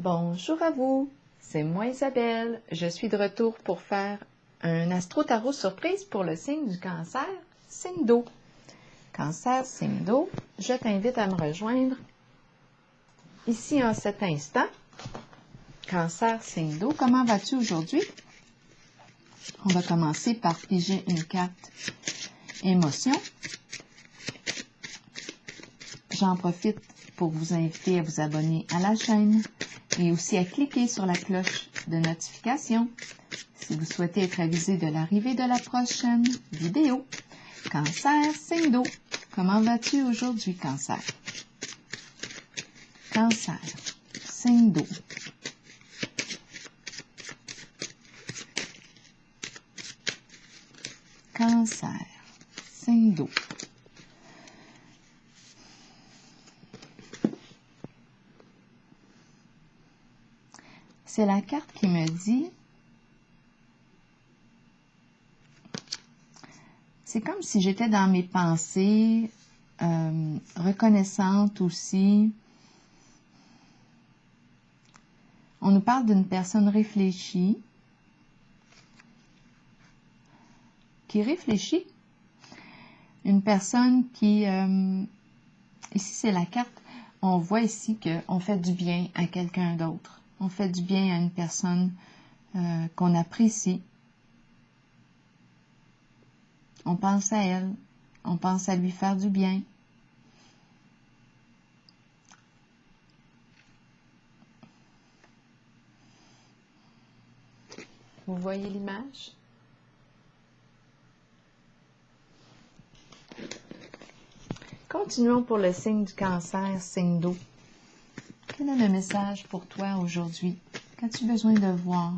Bonjour à vous, c'est moi Isabelle. Je suis de retour pour faire un astro-tarot surprise pour le signe du cancer, signe d'eau. Cancer, signe d'eau, je t'invite à me rejoindre ici en cet instant. Cancer, signe d'eau, comment vas-tu aujourd'hui? On va commencer par piger une carte émotion. J'en profite pour vous inviter à vous abonner à la chaîne et aussi à cliquer sur la cloche de notification si vous souhaitez être avisé de l'arrivée de la prochaine vidéo. Cancer, signe d'eau. Comment vas-tu aujourd'hui, Cancer? Cancer, signe d'eau. Cancer, signe d'eau. C'est la carte qui me dit, c'est comme si j'étais dans mes pensées, reconnaissante aussi. On nous parle d'une personne réfléchie, qui réfléchit. Une personne qui, ici c'est la carte, on voit ici qu'on fait du bien à quelqu'un d'autre. On fait du bien à une personne qu'on apprécie. On pense à elle. On pense à lui faire du bien. Vous voyez l'image? Continuons pour le signe du cancer, signe d'eau. Quel est le message pour toi aujourd'hui? Qu'as-tu besoin de voir?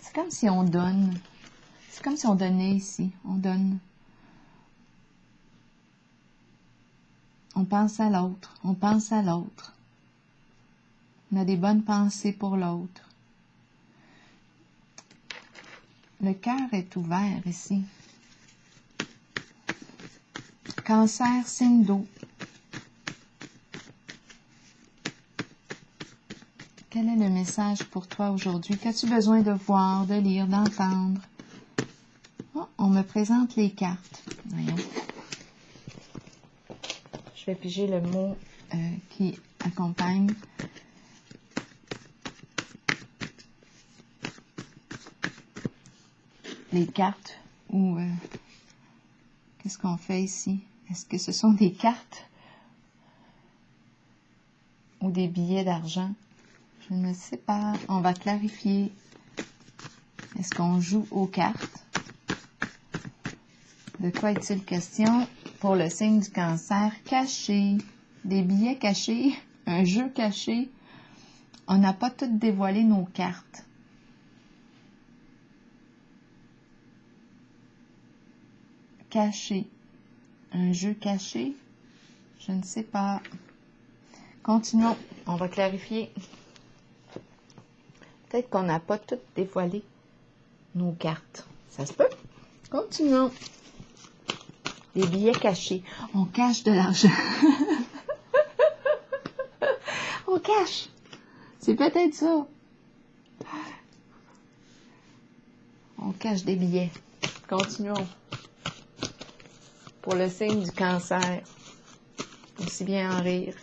C'est comme si on donne. C'est comme si on donnait ici. On donne. On pense à l'autre. On pense à l'autre. On a des bonnes pensées pour l'autre. Le cœur est ouvert ici. Cancer, signe d'eau. Quel est le message pour toi aujourd'hui? Qu'as-tu besoin de voir, de lire, d'entendre? Oh, on me présente les cartes. Voyons. Je vais piger le mot qui accompagne. Les cartes ou qu'est-ce qu'on fait ici? Est-ce que ce sont des cartes ou des billets d'argent? Je ne sais pas. On va clarifier. Est-ce qu'on joue aux cartes? De quoi est-il question pour le signe du cancer? Caché. Des billets cachés. Un jeu caché. On n'a pas toutes dévoilé nos cartes. Caché. Un jeu caché? Je ne sais pas. Continuons. On va clarifier. Peut-être qu'on n'a pas toutes dévoilé nos cartes. Ça se peut? Continuons. Des billets cachés. On cache de l'argent. On cache. C'est peut-être ça. On cache des billets. Continuons. Pour le signe du cancer. Aussi bien en rire.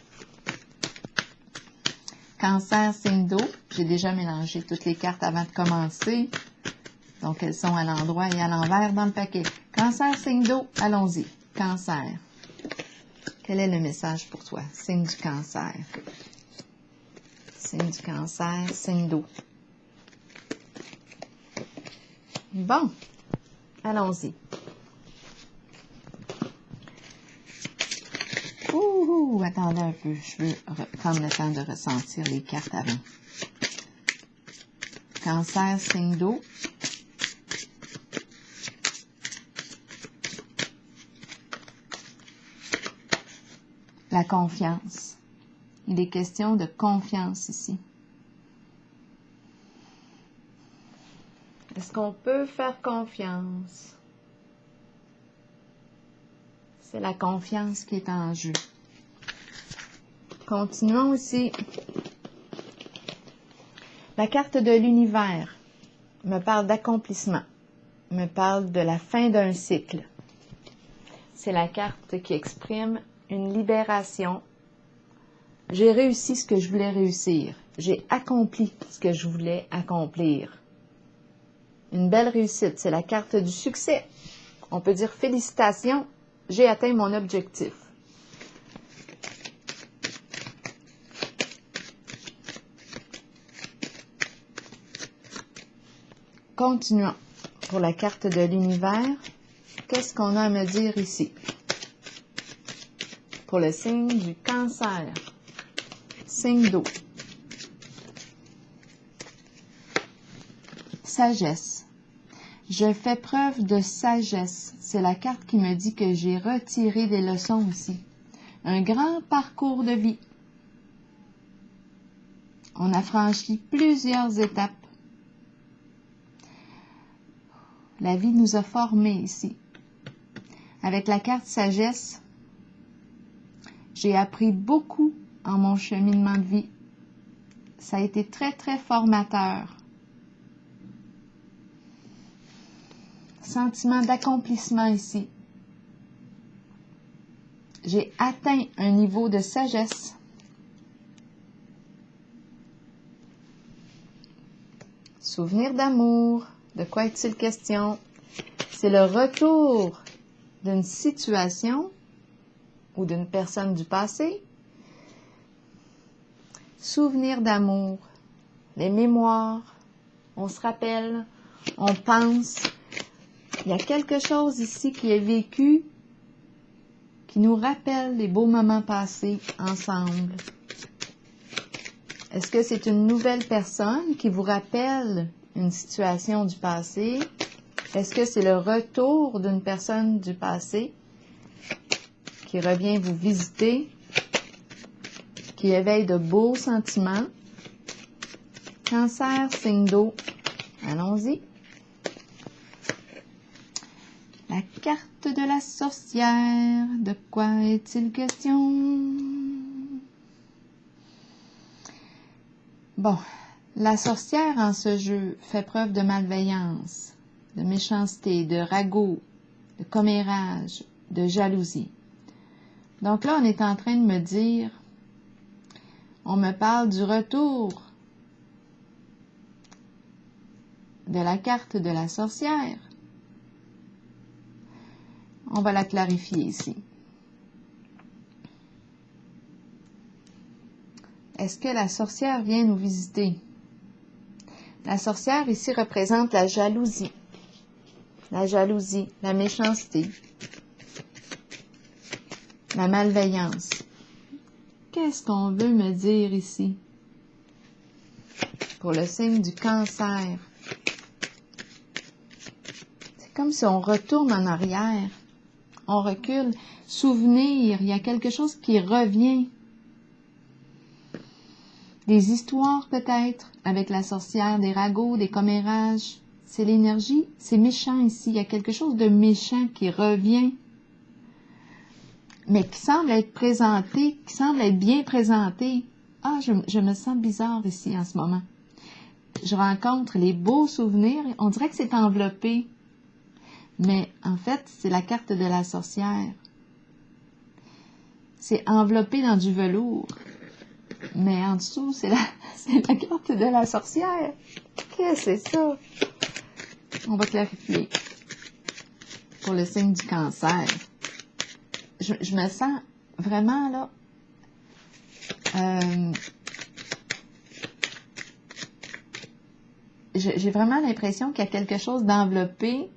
Cancer, signe d'eau. J'ai déjà mélangé toutes les cartes avant de commencer. Donc, elles sont à l'endroit et à l'envers dans le paquet. Cancer, signe d'eau, allons-y. Cancer. Quel est le message pour toi? Signe du cancer. Signe du cancer, signe d'eau. Bon, allons-y. Ouh, attendez un peu. Je veux prendre le temps de ressentir les cartes avant. Cancer, signe d'eau. La confiance. Il est question de confiance ici. Est-ce qu'on peut faire confiance? C'est la confiance qui est en jeu. Continuons aussi. La carte de l'univers me parle d'accomplissement, me parle de la fin d'un cycle. C'est la carte qui exprime une libération. J'ai réussi ce que je voulais réussir. J'ai accompli ce que je voulais accomplir. Une belle réussite, c'est la carte du succès. On peut dire félicitations, j'ai atteint mon objectif. Continuons. Pour la carte de l'univers, qu'est-ce qu'on a à me dire ici? Pour le signe du Cancer, signe d'eau. Sagesse. Je fais preuve de sagesse. C'est la carte qui me dit que j'ai retiré des leçons aussi. Un grand parcours de vie. On a franchi plusieurs étapes. La vie nous a formés ici. Avec la carte sagesse, j'ai appris beaucoup en mon cheminement de vie. Ça a été très, très formateur. Sentiment d'accomplissement ici. J'ai atteint un niveau de sagesse. Souvenir d'amour. De quoi est-il question? C'est le retour d'une situation ou d'une personne du passé. Souvenir d'amour. Les mémoires. On se rappelle. On pense. Il y a quelque chose ici qui est vécu, qui nous rappelle les beaux moments passés ensemble. Est-ce que c'est une nouvelle personne qui vous rappelle une situation du passé? Est-ce que c'est le retour d'une personne du passé qui revient vous visiter, qui éveille de beaux sentiments? Cancer, signe d'eau. Allons-y. La carte de la sorcière, de quoi est-il question? Bon, la sorcière en ce jeu fait preuve de malveillance, de méchanceté, de ragot, de commérage, de jalousie. Donc là, on est en train de me dire, on me parle du retour de la carte de la sorcière. On va la clarifier ici. Est-ce que la sorcière vient nous visiter? La sorcière ici représente la jalousie, la méchanceté, la malveillance. Qu'est-ce qu'on veut me dire ici? Pour le signe du Cancer. C'est comme si on retourne en arrière. On recule. Souvenir, il y a quelque chose qui revient. Des histoires peut-être, avec la sorcière, des ragots, des commérages. C'est l'énergie, c'est méchant ici. Il y a quelque chose de méchant qui revient, mais qui semble être présenté, qui semble être bien présenté. Ah, je me sens bizarre ici en ce moment. Je rencontre les beaux souvenirs. On dirait que c'est enveloppé. Mais en fait, c'est la carte de la sorcière. C'est enveloppé dans du velours. Mais en dessous, c'est la carte de la sorcière. Qu'est-ce que c'est ça? On va clarifier. Pour le signe du Cancer. Je me sens vraiment là... j'ai vraiment l'impression qu'il y a quelque chose d'enveloppé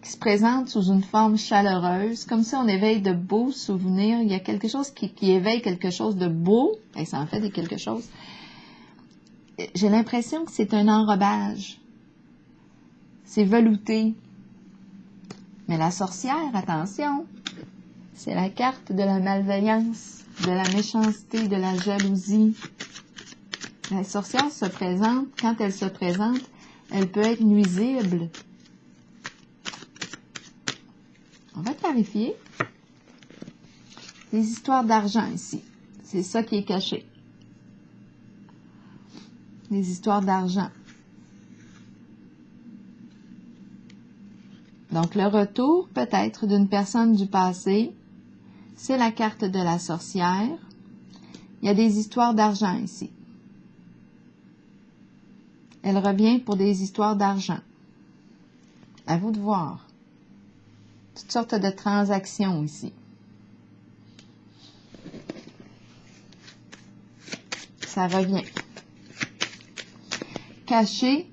qui se présente sous une forme chaleureuse, comme si on éveille de beaux souvenirs. Il y a quelque chose qui éveille quelque chose de beau, et ça en fait de quelque chose. J'ai l'impression que c'est un enrobage. C'est velouté. Mais la sorcière, attention, c'est la carte de la malveillance, de la méchanceté, de la jalousie. La sorcière se présente, quand elle se présente, elle peut être nuisible. On va clarifier. Les histoires d'argent ici. C'est ça qui est caché. Les histoires d'argent. Donc, le retour, peut-être, d'une personne du passé, c'est la carte de la sorcière. Il y a des histoires d'argent ici. Elle revient pour des histoires d'argent. À vous de voir. Toutes sortes de transactions ici. Ça revient. Caché.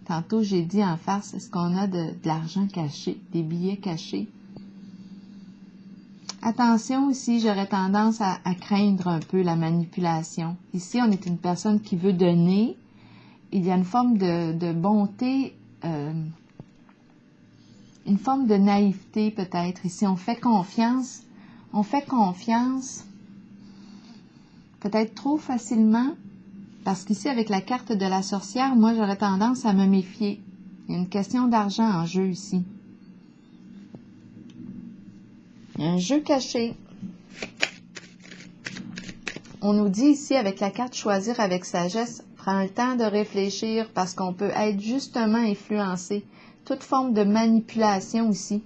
Tantôt, j'ai dit en farce, est-ce qu'on a de l'argent caché, des billets cachés? Attention ici, j'aurais tendance à craindre un peu la manipulation. Ici, on est une personne qui veut donner. Il y a une forme de bonté, une forme de naïveté peut-être. Ici, on fait confiance peut-être trop facilement. Parce qu'ici, avec la carte de la sorcière, moi, j'aurais tendance à me méfier. Il y a une question d'argent en jeu ici. Il y a un jeu caché. On nous dit ici, avec la carte choisir avec sagesse, prends le temps de réfléchir parce qu'on peut être justement influencé. Toute forme de manipulation ici.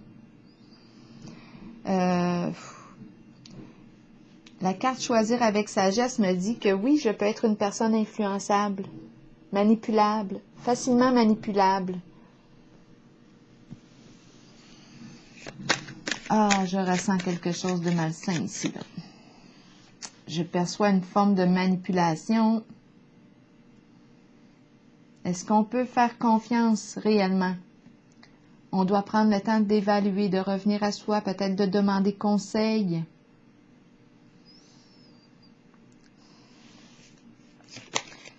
La carte choisir avec sagesse me dit que oui, je peux être une personne influençable, manipulable, facilement manipulable. Ah, je ressens quelque chose de malsain ici, là. Je perçois une forme de manipulation. Est-ce qu'on peut faire confiance réellement? On doit prendre le temps d'évaluer, de revenir à soi, peut-être de demander conseil.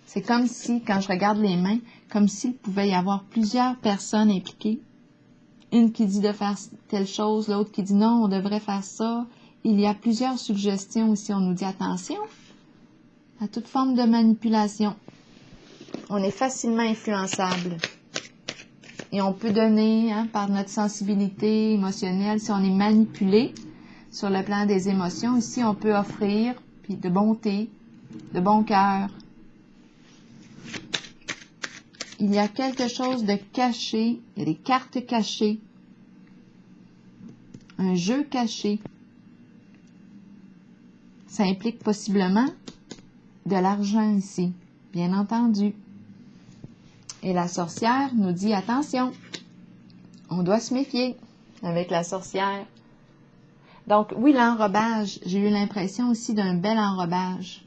C'est comme si, quand je regarde les mains, comme s'il pouvait y avoir plusieurs personnes impliquées. Une qui dit de faire telle chose, l'autre qui dit non, on devrait faire ça. Il y a plusieurs suggestions ici. On nous dit attention à toute forme de manipulation. On est facilement influençable. Et on peut donner, par notre sensibilité émotionnelle, si on est manipulé sur le plan des émotions, ici on peut offrir puis de bonté, de bon cœur. Il y a quelque chose de caché, il y a des cartes cachées, un jeu caché. Ça implique possiblement de l'argent ici, bien entendu. Et la sorcière nous dit attention, on doit se méfier avec la sorcière. Donc oui, l'enrobage, j'ai eu l'impression aussi d'un bel enrobage.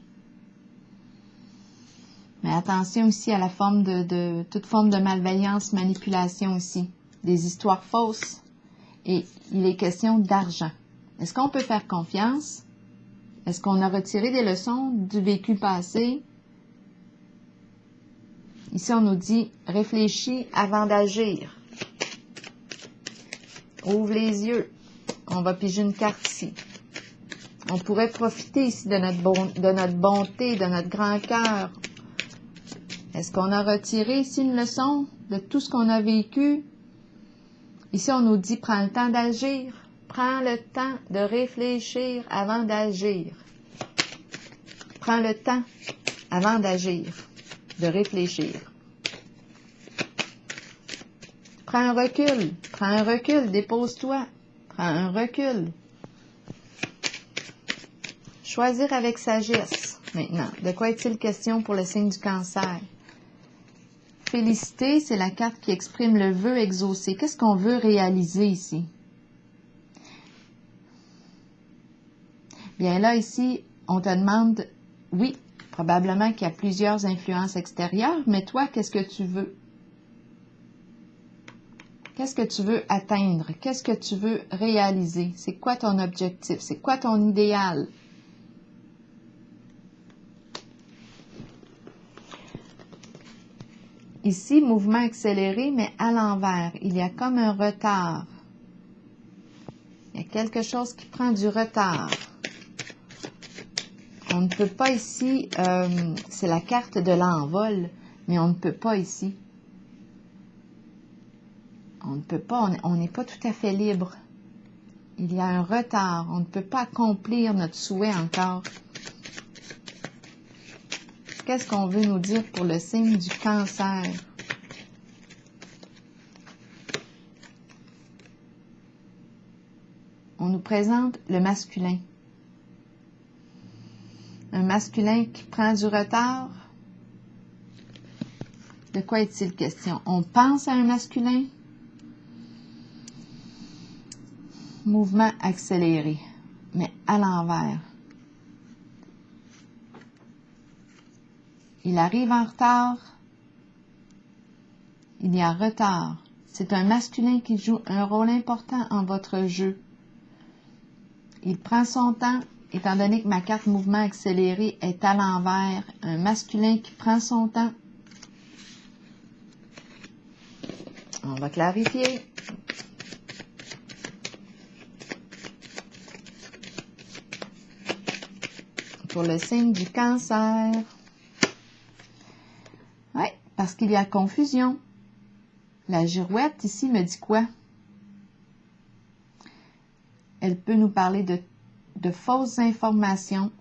Mais attention aussi à la forme de toute forme de malveillance, manipulation aussi. Des histoires fausses. Et il est question d'argent. Est-ce qu'on peut faire confiance? Est-ce qu'on a retiré des leçons du vécu passé? Ici, on nous dit « Réfléchis avant d'agir ». Ouvre les yeux. On va piger une carte ici. On pourrait profiter ici de notre bonté, de notre grand cœur. Est-ce qu'on a retiré ici une leçon de tout ce qu'on a vécu? Ici, on nous dit, prends le temps d'agir. Prends le temps de réfléchir avant d'agir. Prends le temps avant d'agir, de réfléchir. Prends un recul, dépose-toi. Prends un recul. Choisir avec sagesse. Maintenant, de quoi est-il question pour le signe du Cancer? Félicité, c'est la carte qui exprime le vœu exaucé. Qu'est-ce qu'on veut réaliser ici? Bien là, ici, on te demande, oui, probablement qu'il y a plusieurs influences extérieures, mais toi, qu'est-ce que tu veux? Qu'est-ce que tu veux atteindre? Qu'est-ce que tu veux réaliser? C'est quoi ton objectif? C'est quoi ton idéal? Ici, mouvement accéléré, mais à l'envers. Il y a comme un retard. Il y a quelque chose qui prend du retard. On ne peut pas ici, c'est la carte de l'envol, mais on ne peut pas ici. On ne peut pas, on n'est pas tout à fait libre. Il y a un retard. On ne peut pas accomplir notre souhait encore. Qu'est-ce qu'on veut nous dire pour le signe du Cancer? On nous présente le masculin. Un masculin qui prend du retard. De quoi est-il question? On pense à un masculin. Mouvement accéléré, mais à l'envers. Il arrive en retard. Il y a retard. C'est un masculin qui joue un rôle important en votre jeu. Il prend son temps, étant donné que ma carte mouvement accéléré est à l'envers. Un masculin qui prend son temps. On va clarifier. Pour le signe du Cancer. Oui, parce qu'il y a confusion. La girouette ici me dit quoi? Elle peut nous parler de fausses informations,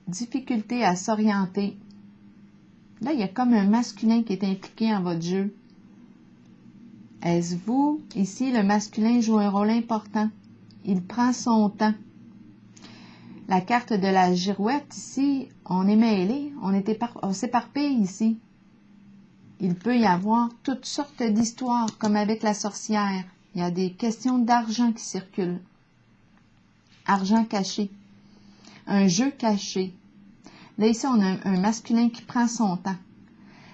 difficulté à s'orienter. Là, il y a comme un masculin qui est impliqué en votre jeu. Est-ce vous? Ici, le masculin joue un rôle important. Il prend son temps. La carte de la girouette, ici, on est mêlé, on s'éparpille ici. Il peut y avoir toutes sortes d'histoires, comme avec la sorcière. Il y a des questions d'argent qui circulent. Argent caché. Un jeu caché. Là, ici, on a un masculin qui prend son temps.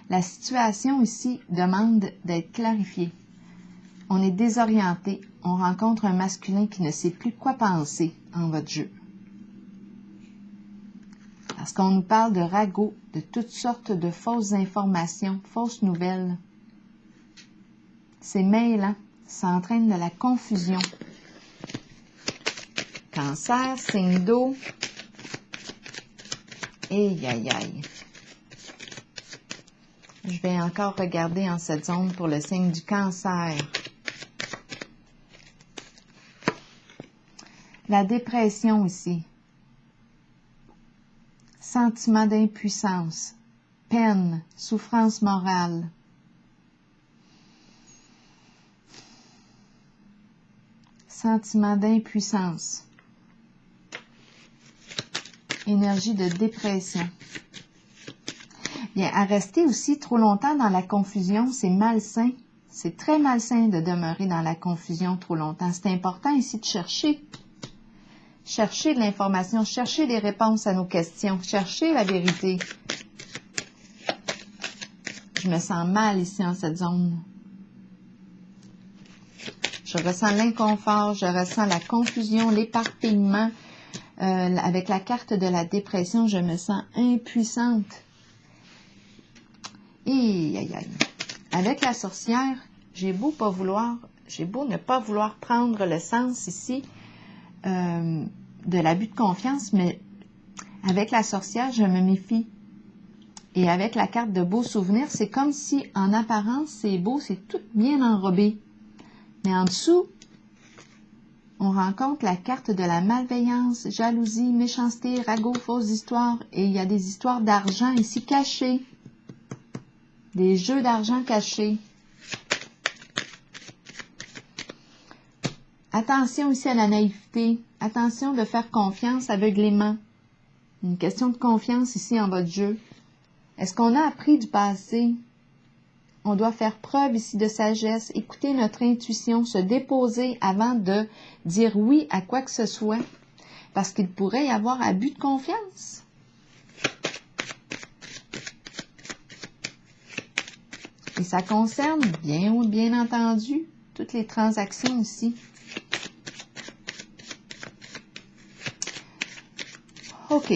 La situation ici demande d'être clarifiée. On est désorienté. On rencontre un masculin qui ne sait plus quoi penser en votre jeu. Parce qu'on nous parle de ragots, de toutes sortes de fausses informations, fausses nouvelles. C'est mêlant, ça entraîne de la confusion. Cancer, signe d'eau. Aïe, aïe, aïe. Je vais encore regarder en cette zone pour le signe du Cancer. La dépression ici. Sentiment d'impuissance, peine, souffrance morale. Sentiment d'impuissance. Énergie de dépression. Bien, à rester aussi trop longtemps dans la confusion, c'est malsain. C'est très malsain de demeurer dans la confusion trop longtemps. C'est important ici de chercher. Chercher de l'information, chercher des réponses à nos questions, chercher la vérité. Je me sens mal ici en cette zone. Je ressens l'inconfort, je ressens la confusion, l'éparpillement. Avec la carte de la dépression, je me sens impuissante. Aïe, aïe, aïe. Avec la sorcière, j'ai beau ne pas vouloir prendre le sens ici de l'abus de confiance, mais avec la sorcière, je me méfie. Et avec la carte de beaux souvenirs, c'est comme si, en apparence, c'est beau, c'est tout bien enrobé. Mais en dessous, on rencontre la carte de la malveillance, jalousie, méchanceté, ragots, fausses histoires. Et il y a des histoires d'argent ici cachées. Des jeux d'argent cachés. Attention ici à la naïveté. Attention de faire confiance aveuglément. Une question de confiance ici en votre jeu. Est-ce qu'on a appris du passé? On doit faire preuve ici de sagesse, écouter notre intuition, se déposer avant de dire oui à quoi que ce soit. Parce qu'il pourrait y avoir abus de confiance. Et ça concerne, bien entendu, toutes les transactions ici. OK.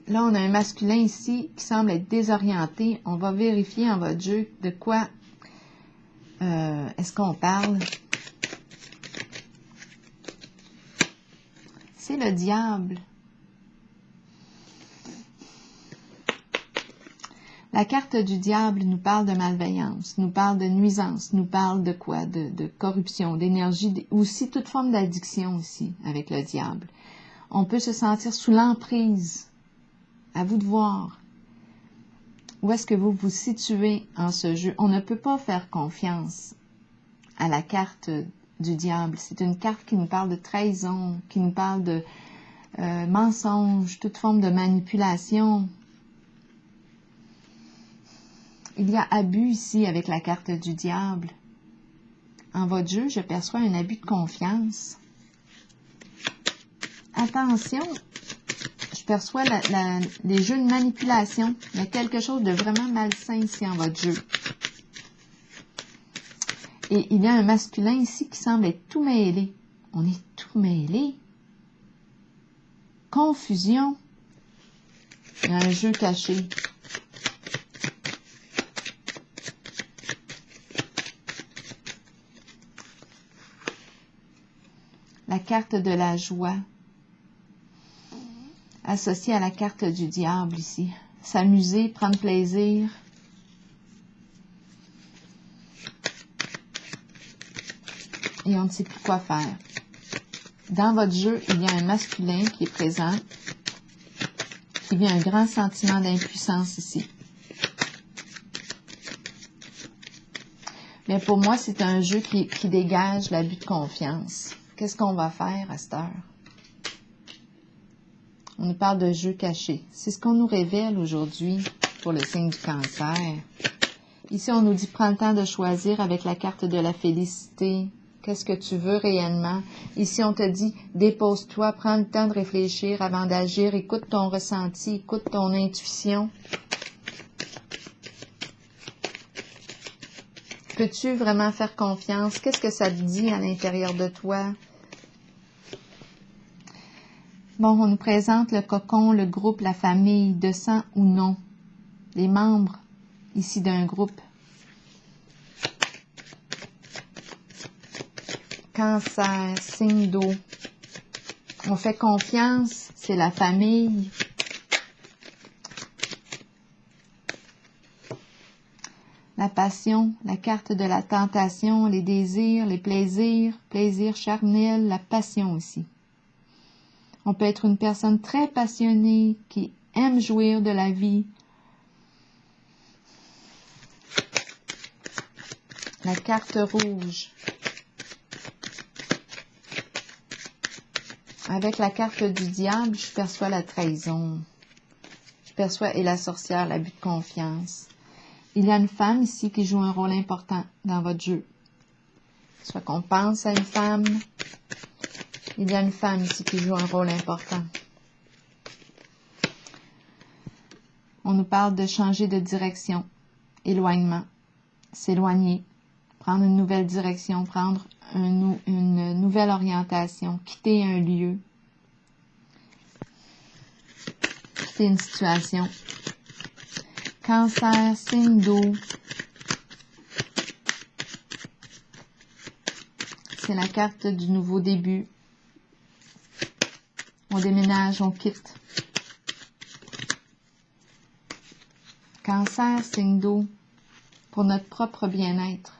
Là, on a un masculin ici qui semble être désorienté. On va vérifier en votre jeu de quoi est-ce qu'on parle. C'est le diable. La carte du diable nous parle de malveillance, nous parle de nuisance, nous parle de quoi? De corruption, d'énergie, aussi toute forme d'addiction aussi avec le diable. On peut se sentir sous l'emprise. À vous de voir. Où est-ce que vous vous situez en ce jeu? On ne peut pas faire confiance à la carte du diable. C'est une carte qui nous parle de trahison, qui nous parle de mensonge, toute forme de manipulation. Il y a abus ici avec la carte du diable. En votre jeu, je perçois un abus de confiance. Attention, je perçois les jeux de manipulation. Il y a quelque chose de vraiment malsain ici en votre jeu. Et il y a un masculin ici qui semble être tout mêlé. On est tout mêlé. Confusion. Il y a un jeu caché. La carte de la joie, associée à la carte du diable ici. S'amuser, prendre plaisir. Et on ne sait plus quoi faire. Dans votre jeu, il y a un masculin qui est présent, qui vit un grand sentiment d'impuissance ici. Mais pour moi, c'est un jeu qui dégage l'abus de confiance. Qu'est-ce qu'on va faire à cette heure? On nous parle de jeu caché. C'est ce qu'on nous révèle aujourd'hui pour le signe du Cancer. Ici, on nous dit, prends le temps de choisir avec la carte de la félicité. Qu'est-ce que tu veux réellement? Ici, on te dit, dépose-toi, prends le temps de réfléchir avant d'agir. Écoute ton ressenti, écoute ton intuition. Peux-tu vraiment faire confiance? Qu'est-ce que ça te dit à l'intérieur de toi? Bon, on nous présente le cocon, le groupe, la famille, de sang ou non. Les membres, ici, d'un groupe. Cancer, signe d'eau. On fait confiance, c'est la famille. La passion, la carte de la tentation, les désirs, les plaisirs, plaisir charnel, la passion aussi. On peut être une personne très passionnée, qui aime jouir de la vie. La carte rouge. Avec la carte du diable, je perçois la trahison. Je perçois, et la sorcière, l'abus de confiance. Il y a une femme ici qui joue un rôle important dans votre jeu. Soit qu'on pense à une femme, il y a une femme ici qui joue un rôle important. On nous parle de changer de direction, éloignement, s'éloigner, prendre une nouvelle direction, prendre une nouvelle orientation, quitter un lieu, quitter une situation. Cancer, signe d'eau. C'est la carte du nouveau début. On déménage, on quitte. Cancer, signe d'eau, pour notre propre bien-être.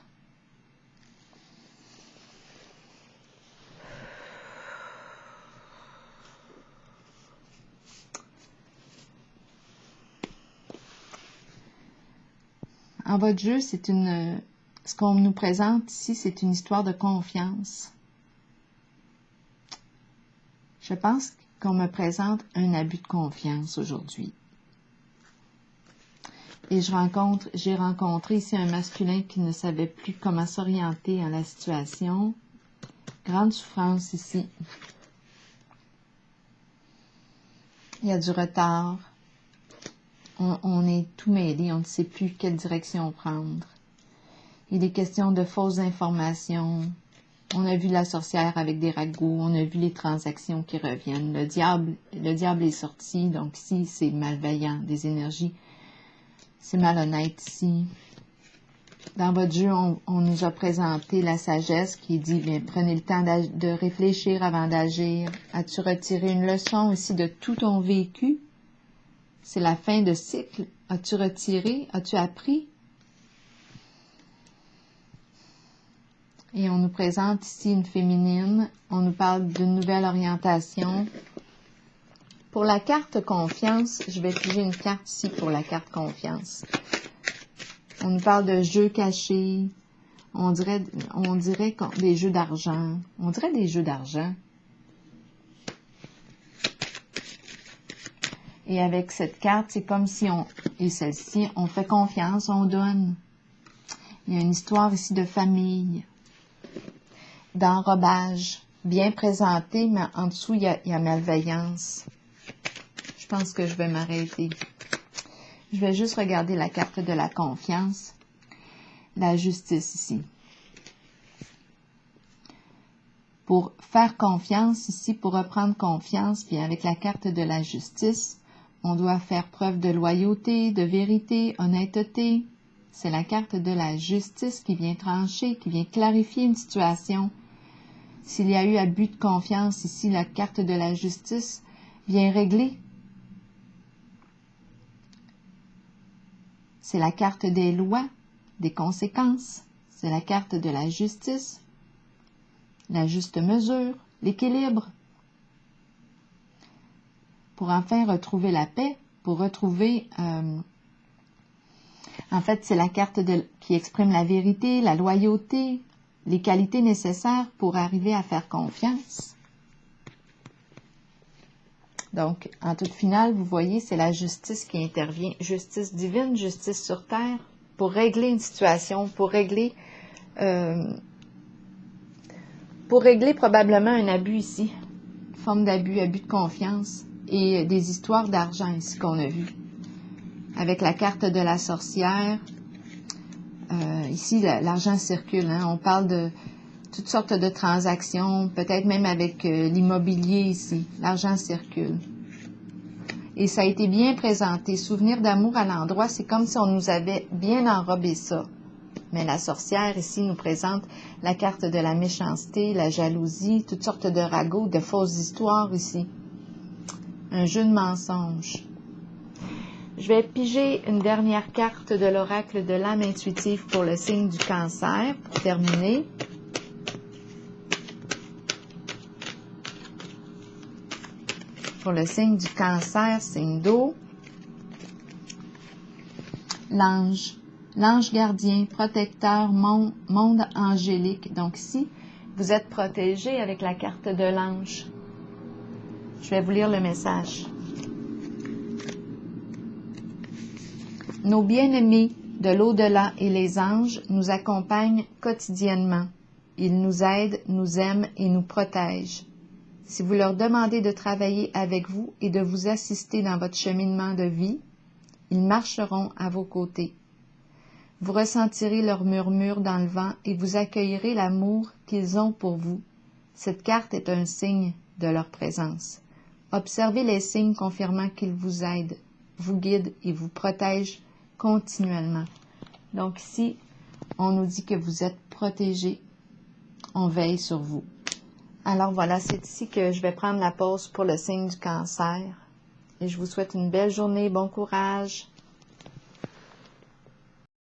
En votre jeu, ce qu'on nous présente ici, c'est une histoire de confiance. Je pense qu'on me présente un abus de confiance aujourd'hui. Et j'ai rencontré ici un masculin qui ne savait plus comment s'orienter dans la situation. Grande souffrance ici. Il y a du retard. On est tout mêlé, on ne sait plus quelle direction prendre. Il est question de fausses informations. On a vu la sorcière avec des ragots, on a vu les transactions qui reviennent. Le diable est sorti, donc ici, c'est malveillant, des énergies. C'est malhonnête ici. Dans votre jeu, on nous a présenté la sagesse qui dit, bien, prenez le temps de réfléchir avant d'agir. As-tu retiré une leçon aussi de tout ton vécu? C'est la fin de cycle As-tu retiré? As-tu appris? Et on nous présente ici une féminine. On nous parle d'une nouvelle orientation. Pour la carte confiance, je vais piger une carte ici pour la carte confiance. On nous parle de jeux cachés. On dirait des jeux d'argent. On dirait des jeux d'argent. Et avec cette carte, c'est comme si et celle-ci, on fait confiance, on donne. Il y a une histoire ici de famille, d'enrobage, bien présenté, mais en dessous, il y a malveillance. Je pense que je vais m'arrêter. Je vais juste regarder la carte de la confiance, la justice ici. Pour faire confiance ici, pour reprendre confiance, puis avec la carte de la justice, on doit faire preuve de loyauté, de vérité, honnêteté. C'est la carte de la justice qui vient trancher, qui vient clarifier une situation. S'il y a eu abus de confiance ici, la carte de la justice vient régler. C'est la carte des lois, des conséquences. C'est la carte de la justice, la juste mesure, l'équilibre. Pour enfin retrouver la paix, pour retrouver... en fait, c'est la carte qui exprime la vérité, la loyauté, les qualités nécessaires pour arriver à faire confiance. Donc, en toute finale, vous voyez, c'est la justice qui intervient. Justice divine, justice sur terre, pour régler une situation, pour régler probablement un abus ici. Forme d'abus, abus de confiance et des histoires d'argent ici qu'on a vues. Avec la carte de la sorcière, ici, l'argent circule. Hein? On parle de toutes sortes de transactions, peut-être même avec l'immobilier ici. L'argent circule. Et ça a été bien présenté. Souvenir d'amour à l'endroit, c'est comme si on nous avait bien enrobé ça. Mais la sorcière ici nous présente la carte de la méchanceté, la jalousie, toutes sortes de ragots, de fausses histoires ici. Un jeu de mensonges. Je vais piger une dernière carte de l'oracle de l'âme intuitive pour le signe du Cancer, pour terminer. Pour le signe du Cancer, signe d'eau. L'ange. L'ange gardien, protecteur, monde angélique. Donc ici, vous êtes protégé avec la carte de l'ange. Je vais vous lire le message. Nos bien-aimés de l'au-delà et les anges nous accompagnent quotidiennement. Ils nous aident, nous aiment et nous protègent. Si vous leur demandez de travailler avec vous et de vous assister dans votre cheminement de vie, ils marcheront à vos côtés. Vous ressentirez leur murmure dans le vent et vous accueillerez l'amour qu'ils ont pour vous. Cette carte est un signe de leur présence. Observez les signes confirmant qu'ils vous aident, vous guident et vous protègent continuellement. Donc ici, on nous dit que vous êtes protégés. On veille sur vous. Alors voilà, c'est ici que je vais prendre la pause pour le signe du Cancer. Et je vous souhaite une belle journée, bon courage.